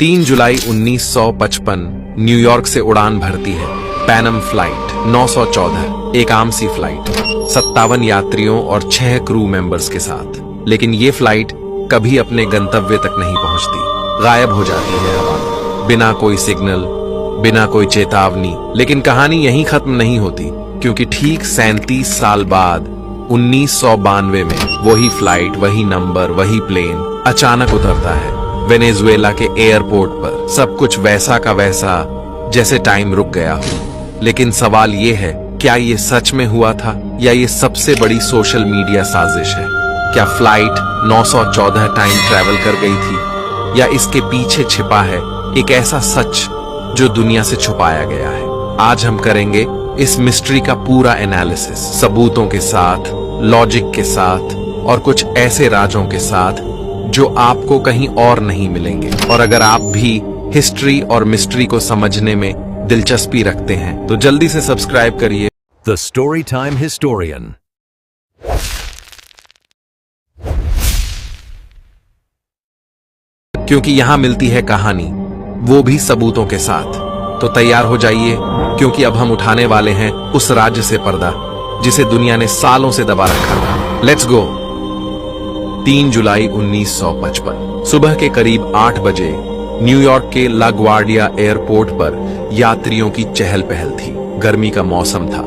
3 जुलाई 1955 New York से उड़ान भरती है पैनम फ्लाइट 914, एक आम सी फ्लाइट 57 यात्रियों और 6 क्रू मेंबर्स के साथ। लेकिन ये फ्लाइट कभी अपने गंतव्य तक नहीं पहुंचती, गायब हो जाती है हवा में, बिना कोई सिग्नल, बिना कोई चेतावनी। लेकिन कहानी यहीं खत्म नहीं होती, क्योंकि ठीक 37 साल बाद 1992 में वही फ्लाइट, वही नंबर, वही प्लेन अचानक उतरता है वेनेजुएला के एयरपोर्ट पर। सब कुछ वैसा का वैसा, जैसे टाइम रुक गया हो। लेकिन सवाल ये है, क्या ये सच में हुआ था या ये सबसे बड़ी सोशल मीडिया साजिश है? क्या फ्लाइट 914 टाइम ट्रैवल कर गई थी, या इसके पीछे छिपा है एक ऐसा सच जो दुनिया से छुपाया गया है? आज हम करेंगे इस मिस्ट्री का पूरा एनालिसिस, सबूतों के साथ, लॉजिक के साथ और कुछ ऐसे राजों के साथ जो आपको कहीं और नहीं मिलेंगे। और अगर आप भी हिस्ट्री और मिस्ट्री को समझने में दिलचस्पी रखते हैं तो जल्दी से सब्सक्राइब करिए The Storytime Historian। क्योंकि यहां मिलती है कहानी, वो भी सबूतों के साथ। तो तैयार हो जाइए, क्योंकि अब हम उठाने वाले हैं उस राज्य से पर्दा जिसे दुनिया ने सालों से दबा रखा था। Let's go. 3 जुलाई 1955 सुबह के करीब 8 बजे न्यूयॉर्क के ला ग्वार्डिया एयरपोर्ट पर यात्रियों की चहल पहल थी। गर्मी का मौसम था,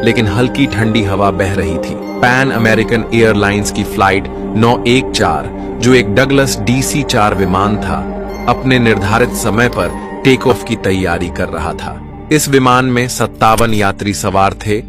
लेकिन हल्की ठंडी हवा बह रही थी। पैन अमेरिकन एयरलाइंस की फ्लाइट 914, जो एक डगलस DC-4 विमान था, अपने निर्धारित समय पर टेक ऑफ की तैयारी कर रहा था। इस विमान में 57 यात्री सवार थे।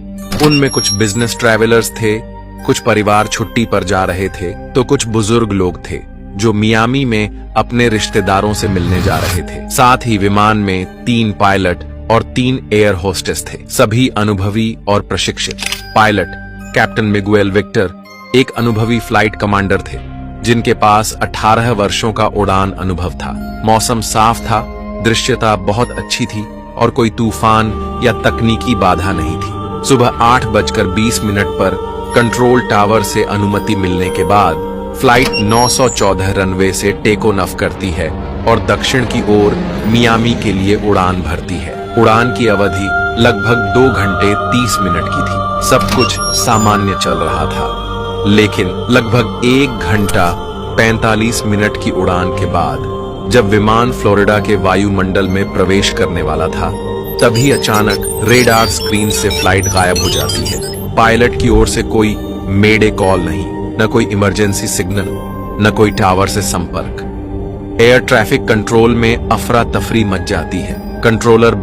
उनमें कुछ बिजनेस ट्रैवलर्स थे, कुछ परिवार छुट्टी पर जा रहे थे, तो कुछ बुजुर्ग लोग थे जो मियामी में अपने रिश्तेदारों से मिलने जा रहे थे। साथ ही विमान में 3 पायलट और 3 एयर होस्टेस थे, सभी अनुभवी और प्रशिक्षित। पायलट कैप्टन मिगुएल विक्टर एक अनुभवी फ्लाइट कमांडर थे, जिनके पास 18 वर्षों का उड़ान अनुभव था। मौसम साफ था, दृश्यता बहुत अच्छी थी और कोई तूफान या तकनीकी बाधा नहीं थी। सुबह 8:20 पर कंट्रोल टावर से अनुमति मिलने के बाद फ्लाइट 914 रनवे से टेक ऑफ करती है और दक्षिण की ओर मियामी के लिए उड़ान भरती है। उड़ान की अवधि लगभग 2 घंटे 30 मिनट की थी। सब कुछ सामान्य चल रहा था, लेकिन लगभग 1 घंटा 45 मिनट की उड़ान के बाद जब विमान फ्लोरिडा के वायुमंडल में प्रवेश करने वाला था, तभी अचानक रेडार स्क्रीन से फ्लाइट गायब हो जाती है। पायलट की ओर से कोई मेडे कॉल नहीं, न कोई इमरजेंसी सिग्नल, न कोई टावर से संपर्क। एयर ट्रैफिक कंट्रोल में अफरा तफरी मच जाती है। कंट्रोलर